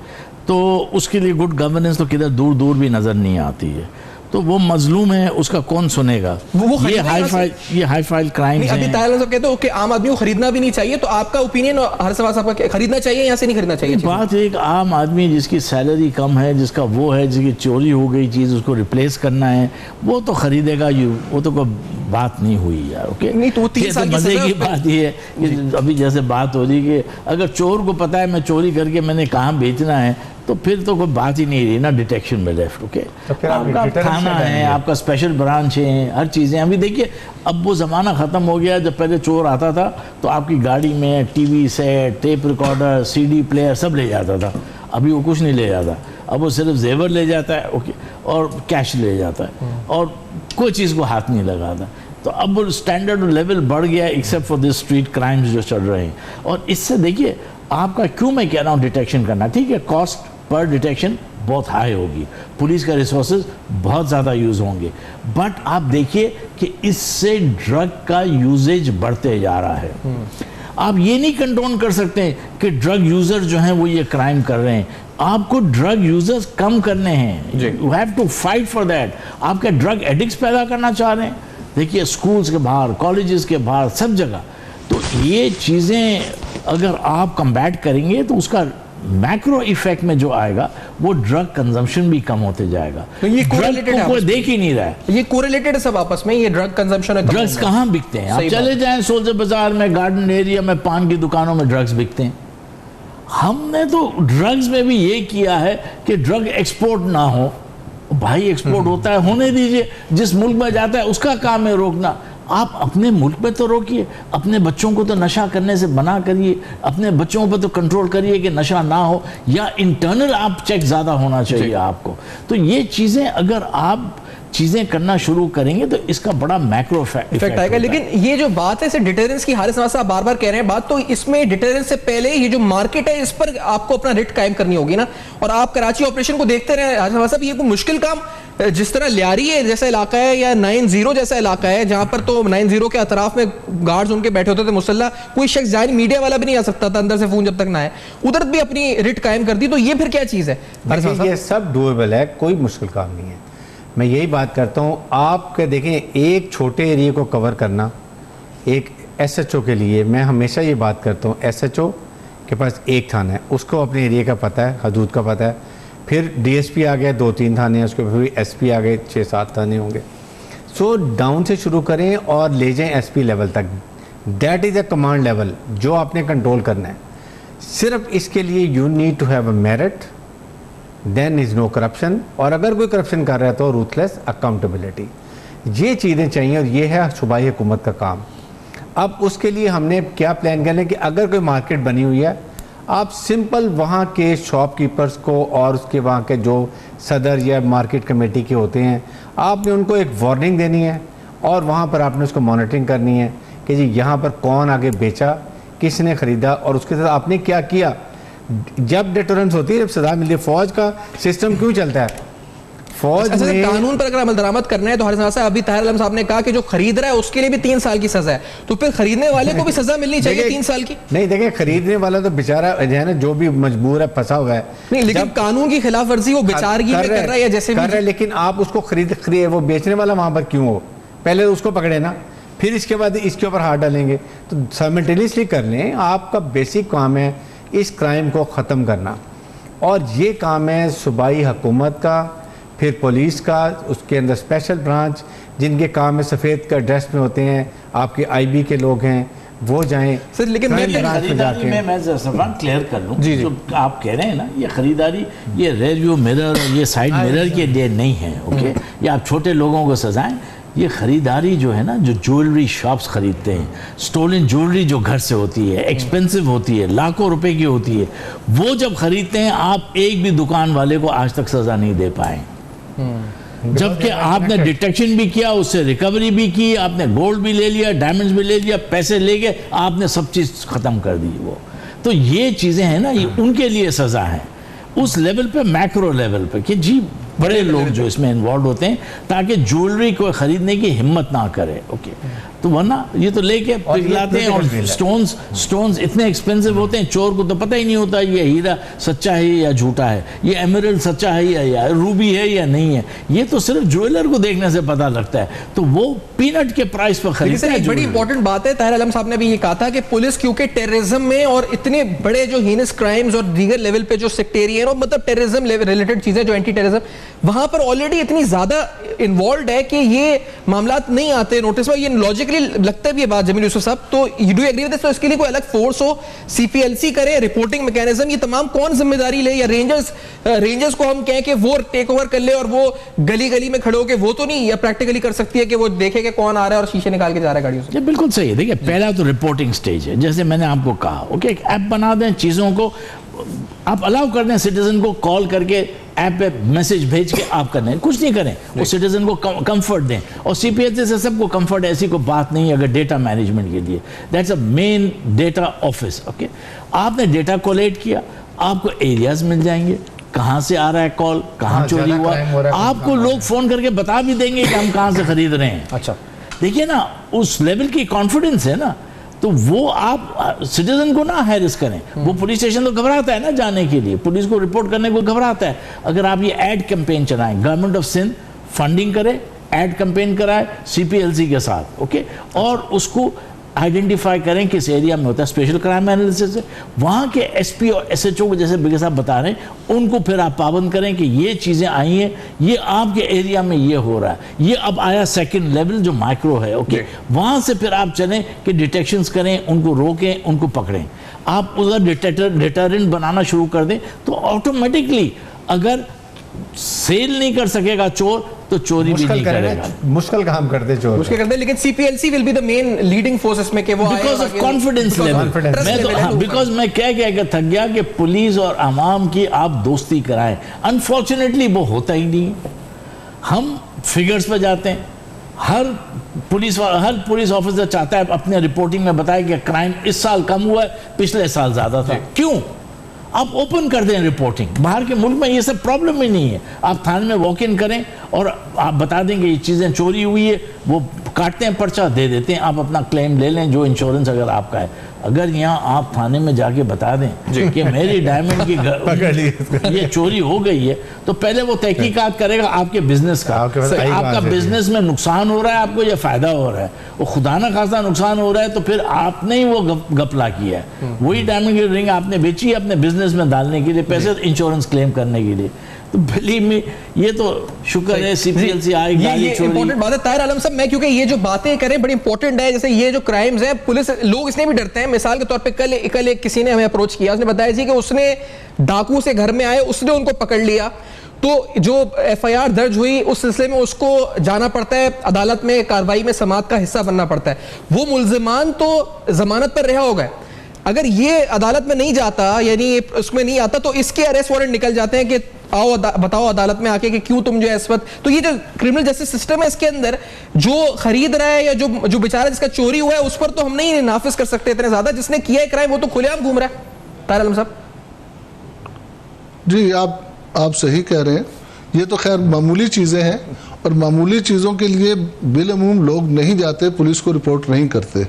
तो उसके लिए गुड गवर्नेंस तो किधर दूर दूर भी नज़र नहीं आती है। तो वो मजलूम है, उसका कौन सुनेगा? ये हाई फाइल क्राइम है। अभी ताहिर साहब कहते हो कि आम आदमी को खरीदना भी नहीं चाहिए, तो आपका ओपिनियन हर सवाल साहब का, खरीदना चाहिए यहाँ से नहीं खरीदना चाहिए? बात एक आम आदमी जिसकी सैलरी कम है, जिसका वो है, जिसकी चोरी हो गई चीज़ उसको रिप्लेस करना है, वो तो खरीदेगा। वो तो कोई बात नहीं हुई यार। ओके, नहीं तो 3 साल मजे की बात ये है कि अभी जैसे बात हो रही कि अगर चोर को पता है मैं चोरी करके मैंने कहाँ बेचना है, तो फिर तो कोई बात ही नहीं रही ना डिटेक्शन में लेफ्ट। ओके, आपका थाना है, आपका स्पेशल ब्रांच है, हर चीज़ें। अभी देखिए, अब वो ज़माना ख़त्म हो गया जब पहले चोर आता था तो आपकी गाड़ी में TV set, tape recorder, CD player सब ले जाता था। अभी वो कुछ नहीं ले जाता, अब वो सिर्फ जेवर ले जाता है, ओके, और कैश ले जाता है, और कोई चीज़ को हाथ नहीं लगाता। तो अब वो स्टैंडर्ड लेवल बढ़ गया, except for this street crimes जो चल रहे हैं। और इससे देखिए आपका, क्यों मैं कह रहा हूँ डिटेक्शन करना, ठीक है, कॉस्ट पर डिटेक्शन बहुत हाई होगी, पुलिस का रिसोर्सेज बहुत ज़्यादा यूज़ होंगे, बट आप देखिए कि इससे ड्रग का यूजेज बढ़ते जा रहा है। आप ये नहीं कंट्रोल कर सकते कि ड्रग यूज़र जो हैं वो ये क्राइम कर रहे हैं। आपको ड्रग यूजर्स कम करने हैं, you have to fight for that. आप क्या ड्रग एडिक्ट्स पैदा करना चाह रहे हैं? देखिए, स्कूल्स के बाहर, कॉलेजेस के बाहर, सब जगह। तो ये चीज़ें अगर आप कम्बैट करेंगे तो उसका मैक्रो इफेक्ट में जो आएगा वो ड्रग कंजम्पशन भी कम होते जाएगा। तो ये कोरिलेटेड है, कोई देख ही नहीं रहा है, ये कोरिलेटेड है सब आपस में, ये ड्रग कंजम्पशन है। ड्रग्स कहाँ बिकते हैं? आप चले जाएं सोल्जर बाजार में, गार्डन एरिया में, पान की दुकानों में ड्रग्स बिकते हैं। हमने तो ड्रग्स में भी ये किया है कि ड्रग एक्सपोर्ट ना हो। भाई एक्सपोर्ट होता है, होने दीजिए, जिस मुल्क में जाता है उसका काम है रोकना। आप अपने मुल्क में तो रोकिए, अपने बच्चों को तो नशा करने से मना करिए, अपने बच्चों पर तो कंट्रोल करिए कि नशा ना हो, या इंटरनल आप चेक ज़्यादा होना चाहिए आपको। तो ये चीज़ें अगर आप चीज़ें करना शुरू करेंगे तो इसका बड़ा मैक्रो इफेक्ट आएगा। लेकिन ये जो बात है इसे डिटरेंस की, हारिस नवाज साहब बार बार कह रहे हैं बात, तो इसमें डिटरेंस से पहले ये जो मार्केट है इस पर आपको अपना रेट कायम करनी होगी ना। और आप कराची ऑपरेशन को देखते रहे हारिस नवाज साहब, ये कोई मुश्किल काम, जिस तरह लियारी है जैसा इलाका है या 90 जैसा इलाका है जहां पर तो 90 के अतराफ में गार्ड्स उनके बैठे होते थे मुसल्ला, कोई शख्स जाए, मीडिया वाला भी नहीं आ सकता था अंदर से फोन जब तक ना आए, उधर भी अपनी रिट कायम कर दी। तो ये फिर क्या चीज़ है? ये सब डूएबल है, कोई मुश्किल काम नहीं है। मैं यही बात करता हूँ, आप देखें एक छोटे एरिया को कवर करना, एक SHO के लिए मैं हमेशा ये बात करता हूँ, SHO के पास एक थाना है, उसको अपने एरिया का पता है, हदूद का पता है, फिर DSP आ गया, 2-3 थाने हैं, उसके फिर SP आ गए, 6-7 थाने होंगे। सो डाउन से शुरू करें और ले जाएं SP लेवल तक। That is a command level जो आपने कंट्रोल करना है। सिर्फ इसके लिए you need to have a merit, then is no corruption, और अगर कोई करप्शन कर रहा है तो रूथलेस अकाउंटेबिलिटी। ये चीज़ें चाहिए और ये है सूबाई हुकूमत का काम। अब उसके लिए हमने क्या प्लान करना है कि अगर कोई मार्केट बनी हुई है, आप सिंपल वहाँ के शॉपकीपर्स को और उसके वहाँ के जो सदर या मार्केट कमेटी के होते हैं, आपने उनको एक वार्निंग देनी है और वहाँ पर आपने उसको मॉनिटरिंग करनी है कि जी यहाँ पर कौन आगे बेचा, किसने ख़रीदा और उसके साथ आपने क्या किया। जब डिटरेंस होती है, जब सजा मिलती है, फ़ौज का सिस्टम क्यों चलता है? फौज अच्छा, में कानून पर अगर अमल दरामद करना है तो हर साहब अभी ताहिर आलम साहब ने कहा कि जो खरीद रहा है उसके लिए भी 3 साल की सजा है, तो फिर खरीदने वाले को भी सजा मिलनी चाहिए 3 साल की। नहीं देखिए, खरीदने वाला तो बेचारा जो है ना, जो भी मजबूर है, फंसा हुआ है, नहीं, लेकिन कानून की खिलाफ वर्जी वो बेचारगी में कर रहा है या जैसे कर रहा है, लेकिन आप उसको खरीद वो बेचने वाला वहां पर क्यों हो? पहले उसको पकड़े ना, फिर इसके बाद इसके ऊपर हाथ डालेंगे। तो साइमल्टेनियसली कर लें। आपका बेसिक काम है इस क्राइम को ख़त्म करना, और ये काम है सूबाई हुकूमत का, फिर पुलिस का, उसके अंदर स्पेशल ब्रांच जिनके काम में सफ़ेद का ड्रेस में होते हैं, आपके IB के लोग हैं, वो जाएं सर। लेकिन मैं सफान क्लियर कर लूँ, जो आप कह रहे हैं ना, ये खरीदारी ये रेयर व्यू मिरर और ये साइड मिरर के लिए नहीं है, ओके? या आप छोटे लोगों को सजाएं। ये खरीदारी जो है ना, जो ज्वेलरी शॉप्स खरीदते हैं, स्टोलन ज्वेलरी जो घर से होती है, एक्सपेंसिव होती है, लाखों रुपए की होती है, वो जब खरीदते हैं, आप एक भी दुकान वाले को आज तक सजा नहीं दे पाए। जबकि आपने डिटेक्शन भी किया, उससे रिकवरी भी की, आपने गोल्ड भी ले लिया, डायमंड्स भी ले लिया, पैसे लेके आपने सब चीज़ ख़त्म कर दी। वो तो ये चीज़ें हैं ना, ये उनके लिए सज़ा है उस लेवल पे, मैक्रो लेवल पे, कि जी बड़े लोग जो इसमें इन्वॉल्व होते हैं, ताकि ज्वेलरी को खरीदने की हिम्मत ना करे, ओके? तो वरना ये तो लेके पिघलाते हैं, और स्टोन्स इतने एक्सपेंसिव होते हैं, चोर को तो पता ही नहीं होता ये हीरा सच्चा है या झूठा है, ये एमरल्ड सच्चा है या रूबी है या नहीं है। ये तो सिर्फ ज्वेलर को देखने से पता लगता है, तो वो पीनट के प्राइस पर खरीदते हैं। बड़ी इंपॉर्टेंट बात है, ताहिर आलम साहब ने भी ये कहा था कि पुलिस क्योंकि टेररिज्म में और इतने बड़े जो हीनस क्राइम्स और दीगर लेवल पे जो सेक्टेरियन और मतलब टेररिज्म रिलेटेड चीजें, जो एंटी टेररिज्म, वहां पर ऑलरेडी इतनी ज्यादा इन्वॉल्व है कि ये मामला नहीं आते नोटिस में। ये लॉजिकली लगता भी है बात जमील यूसुफ साहब, तो you do agree with this? तो इसके लिए कोई अलग फोर्स हो, CPLC करे, रिपोर्टिंग मैकेनिज्म, ये तमाम कौन जिम्मेदारी ले? या रेंजर्स को हम कहें कि वो टेक ओवर कर ले और वो गली गली में खड़े होकर वो तो नहीं, या प्रैक्टिकली कर सकती है कि वो देखे कि कौन आ रहा है और शीशे निकाल के जा रहा है गाड़ियों से? ये बिल्कुल सही है। देखिए, पहला तो रिपोर्टिंग स्टेज है, जैसे मैंने आपको कहा, ओके? एक ऐप बना दें, चीज़ों को आप अलाउ कर दें, सिटीजन को कॉल करके ऐप पे मैसेज भेज के आप करने, कुछ नहीं करें, वो सिटीजन को कंफर्ट दें। और CPLC से सबको कंफर्ट है, ऐसी कोई बात नहीं है। अगर डेटा मैनेजमेंट के लिए, that's a main data office, okay? आपने डेटा कोलेक्ट किया, आपको एरियाज मिल जाएंगे, कहाँ से आ रहा है कॉल, कहाँ चोरी हुआ, आपको लोग फोन करके बता भी देंगे कि हम कहाँ से खरीद रहे हैं। अच्छा, देखिए ना, उस लेवल की कॉन्फिडेंस है ना, तो वो आप सिटीजन को ना हैरेस करें। वो पुलिस स्टेशन तो घबराता है ना जाने के लिए, पुलिस को रिपोर्ट करने को घबराता है। अगर आप ये एड कैंपेन चलाएं, गवर्नमेंट ऑफ सिंध फंडिंग करे, एड कैंपेन कराए CPLC के साथ, ओके? और उसको आइडेंटिफाई करें किस एरिया में होता है, स्पेशल क्राइम एनालिसिस है, वहाँ के SP और SHO को, जैसे बिगे साहब बता रहे हैं, उनको फिर आप पाबंद करें कि ये चीज़ें आई हैं, ये आपके एरिया में ये हो रहा है। ये अब आया सेकंड लेवल जो माइक्रो है, ओके? वहाँ से फिर आप चलें कि डिटेक्शंस करें, उनको रोकें, उनको पकड़ें। आप उधर डिटरेंट बनाना शुरू कर दें, तो ऑटोमेटिकली अगर सेल नहीं कर सकेगा चोर, तो चोरी भी नहीं करेगा। मुश्किल काम करते चोर, मुश्किल करते, लेकिन CPLC will be the main leading force इसमें, कि वो बिकॉज ऑफ कॉन्फिडेंस लेवल। मैं तो हाँ, बिकॉज मैं कह थक गया कि पुलिस और आवाम की आप दोस्ती कराएं। अनफॉर्चुनेटली वो होता ही नहीं। हम फिगर्स पे जाते हैं, हर पुलिस ऑफिसर चाहता है अपने रिपोर्टिंग में बताए कि क्राइम इस साल कम हुआ है, पिछले साल ज्यादा था। क्यों? आप ओपन कर दें रिपोर्टिंग। बाहर के मुल्क में ये सब प्रॉब्लम ही नहीं है। आप थाने में वॉक इन करें और आप बता देंगे ये चीज़ें चोरी हुई है, वो काटते हैं, पर्चा दे देते हैं, आप अपना क्लेम ले लें, जो इंश्योरेंस अगर आपका है। अगर यहाँ आप थाने में जाके बता दें कि मेरी डायमंड की ये चोरी हो गई है, तो पहले वो तहकीकात करेगा आपके बिजनेस का, आपका बिजनेस में नुकसान हो रहा है आपको या फायदा हो रहा है। वो खुदा ना खासा नुकसान हो रहा है तो फिर आपने ही वो गपला किया है। वही डायमंड की रिंग आपने बेची है अपने बिजनेस में डालने के लिए, पैसे इंश्योरेंस क्लेम करने के लिए। तो बिलीव मी, ये तो शुक्र है CPLC आई, गाड़ी चोरी। इंपॉर्टेंट बात है ताहिर आलम साहब, मैं क्योंकि ये जो बातें करें बड़ी इंपॉर्टेंट है। जैसे ये जो क्राइम्स हैं, पुलिस लोग इसलिए भी डरते हैं। मिसाल के तौर पे कल एक किसी ने हमें अप्रोच किया, उसने बताया जी कि उसने डाकू से घर में आए, उसने उनको पकड़ लिया, तो जो FIR दर्ज हुई उस सिलसिले में उसको जाना पड़ता है अदालत में, कार्रवाई में समाअत का हिस्सा बनना पड़ता है। वो मुल्जिमान तो जमानत पर रिहा हो गए, अगर ये अदालत में नहीं जाता, यानी उसमें नहीं आता, तो इसके अरेस्ट वारंट निकल जाते हैं कि आओ बताओ अदालत में आके कि क्यों तुम जो है इस वक्त। तो ये जो क्रिमिनल जस्टिस सिस्टम है, इसके अंदर जो खरीद रहा है या जो बेचारा जिसका चोरी हुआ है, उस पर तो हम नहीं नाफिज कर सकते इतने ज्यादा। जिसने किया है क्राइम वो तो खुलेआम घूम रहा है। ताहिर आलम साहब जी, आप सही कह रहे हैं ये तो खैर मामूली चीज़ें हैं, और मामूली चीज़ों के लिए बिलअमूम लोग नहीं जाते, पुलिस को रिपोर्ट नहीं करते।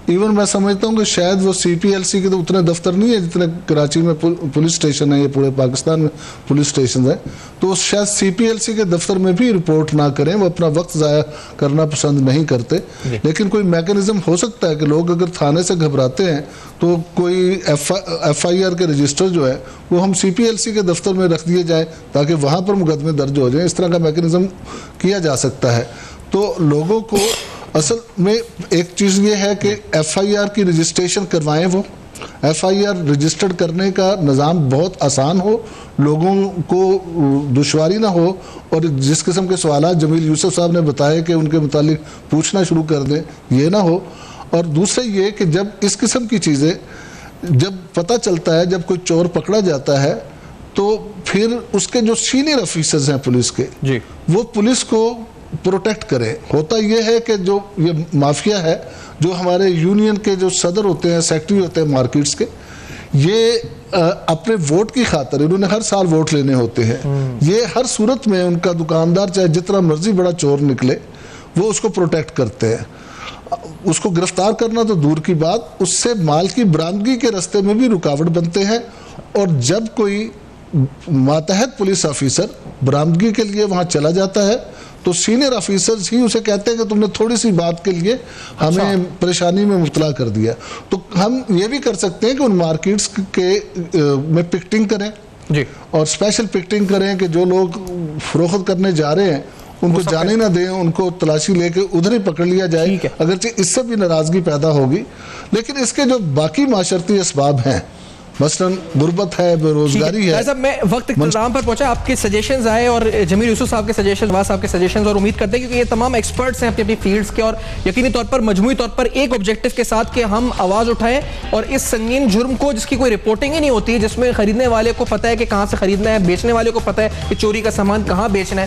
इवन मैं समझता हूँ कि शायद वो CPLC के तो उतने दफ्तर नहीं है जितने कराची में पुलिस स्टेशन है, ये पूरे पाकिस्तान में पुलिस स्टेशन है, तो शायद CPLC के दफ्तर में भी रिपोर्ट ना करें, वो अपना वक्त ज़ाया करना पसंद नहीं करते। लेकिन कोई मैकेनिज्म हो सकता है कि लोग अगर थाने से घबराते हैं तो कोई FIR के रजिस्टर जो है वो हम CPLC के दफ्तर में रख दिए जाए ताकि वहाँ पर मुकदमे दर्ज हो जाए। इस तरह का मैकेनिज्म किया जा सकता है। तो लोगों को असल में एक चीज़ ये है कि FIR की रजिस्ट्रेशन करवाएं, वो FIR रजिस्टर्ड करने का निज़ाम बहुत आसान हो, लोगों को दुश्वारी ना हो, और जिस किस्म के सवाल जमील यूसुफ साहब ने बताया कि उनके मुतालिक पूछना शुरू कर दें, ये ना हो। और दूसरा ये कि जब इस किस्म की चीज़ें जब पता चलता है, जब कोई चोर पकड़ा जाता है, तो फिर उसके जो सीनियर ऑफिसर्स हैं पुलिस के जी, वो पुलिस को प्रोटेक्ट करें। होता यह है कि जो ये माफिया है, जो हमारे यूनियन के जो सदर होते हैं, सेक्रेटरी होते हैं मार्केट्स के, ये अपने वोट की खातर, इन्होंने हर साल वोट लेने होते हैं, ये हर सूरत में उनका दुकानदार चाहे जितना मर्जी बड़ा चोर निकले वो उसको प्रोटेक्ट करते हैं। उसको गिरफ्तार करना तो दूर की बात, उससे माल की बरामदगी के रास्ते में भी रुकावट बनते हैं। और जब कोई मातहत पुलिस ऑफिसर बरामदगी के लिए वहाँ चला जाता है तो सीनियर ऑफिसर्स ही उसे कहते हैं कि तुमने थोड़ी सी बात के लिए हमें परेशानी में मुब्तला कर दिया। तो हम ये भी कर सकते हैं कि उन मार्केट्स के में पिकटिंग करें जी, और स्पेशल पिकटिंग करें कि जो लोग फरोख्त करने जा रहे हैं उनको जाने ना दें, उनको तलाशी लेके उधर ही पकड़ लिया जाए। अगरचे इससे भी नाराजगी पैदा होगी, लेकिन इसके जो बाकी माशरती असबाब हैं, मसलन गुर्बत है, बेरोजगारी है। साहब, मैं वक्त इख्तिताम पर पहुंचा, आपके सजेशंस आए और जमील यूसुफ साहब के सजेशंस, नवाज साहब के सजेशंस, और उम्मीद करते हैं क्योंकि ये तमाम एक्सपर्ट्स हैं अपनी अपनी फील्ड्स के, और यकीनी तौर पर मजमूई तौर पर एक ऑब्जेक्टिव के साथ कि हम आवाज़ उठाएं और इस संगीन जुर्म को, जिसकी कोई रिपोर्टिंग ही नहीं होती, जिसमें खरीदने वाले को पता है कि कहाँ से खरीदना है, बेचने वाले को पता है कि चोरी का सामान कहाँ बेचना है,